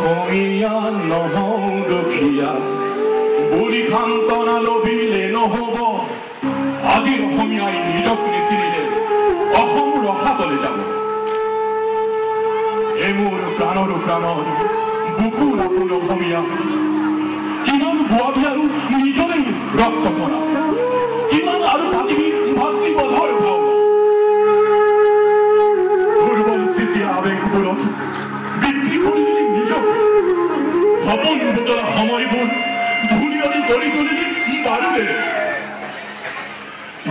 অসমীয়া নহওঁ দুখীয়া বুলি সান্তনা লভিলে নহব আজি অসমীয়াই নিজক নিচিনিলে অসম ৰসাতলে যাব এই মোৰ প্ৰাণৰো প্ৰাণৰ বুকুৰ আপোন অসমীয়া কিমান বোৱাবি আৰু নিজৰে ৰক্ত কৰা কিমান আৰু ভাতৃবধৰ ভাৱনা দুৰ্বল স্থিতি আৱেগবোৰত বিক্ৰী কৰিলি নিজকে সপোন বুটলা সময়বোৰ ধুলিয়লি কৰি তুলিলি বাৰুদেৰে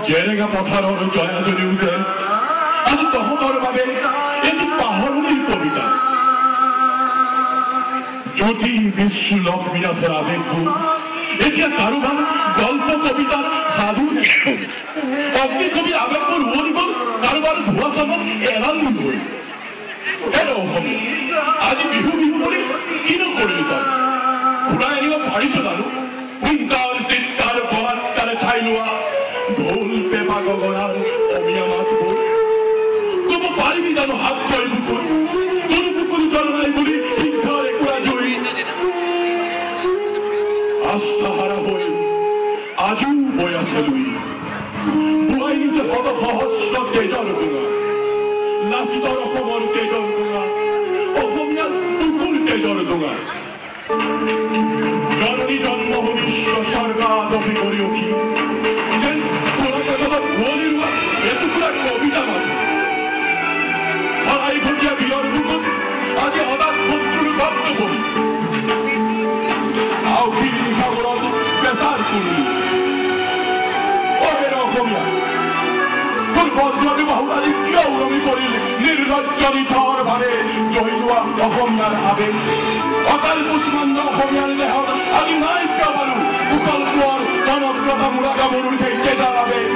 জেৰেঙা পথাৰৰ জয়া জ্বলি উঠে আজি তহঁতৰ বাবে এটি পাহৰণিৰ কবিতা জ্যোতি বিষ্ণু লক্ষ্মীনাথৰ আৱেগবোৰ এতিয়া কাৰোবাৰ গল্প কবিতাৰ সাধু অগ্নিকবিৰ আৱেগবোৰ উৱলি গ'ল কাৰোবাৰ ধোঁৱা চামত এলাল হৈ অসমীয়া আজি বিহু বিহু কৰি কিনো কৰিলি তই ঘূৰাই আনিব পাৰিছ জানো হুংকাৰ চিৎকাৰ বলাৎকাৰে ঠাই লোৱা ঢোল পেঁপা গগনাৰ অসমীয়া মাতবোৰ ক'ব পাৰিবি জানো হাত তই বুকুৰ তোৰ বুকুৰ জন্মাই বুলি শিক্ষাৰ একোৰা জুই আস্থাহাৰা হৈ আজিও বৈ আছে লুই বুঢ়াই নিছে পদ সহস্ৰ তেজৰ গুণা লাচিতৰ অসমৰ তেজৰ গুণা অসমীয়াৰ বুকুৰ তেজৰ গুণা জননী জন্মভূমি স্বৰ্গাত অভিকৰি উঠি যেন পুৰস্কাৰত ভুৱলি ৰোৱা এটুকুৰা কবিতা মাথো হৰাই ঘটীয়া বীৰৰ বুকুত আজি হঠাৎ শত্ৰুৰ গপ্ত পৰি আউসিৰ নিশাবোৰত পেচাৰ কৰিলি অহেৰ অসমীয়া তোৰ বজ্ৰবী বাহুত আজি কিয় উলমি পৰিল নিৰ্লজ্জ নিথৰ ভাৱে জহি যোৱা অসমীয়াৰ আৱেগ অকাল কুষ্মাণ্ড অসমীয়াৰ দেহত আজি নাই কিয় বাৰু উকল কোঁৱৰ জনপ্ৰতা মূৰা গাভৰুৰ সেই তেজাৰ আৱেগ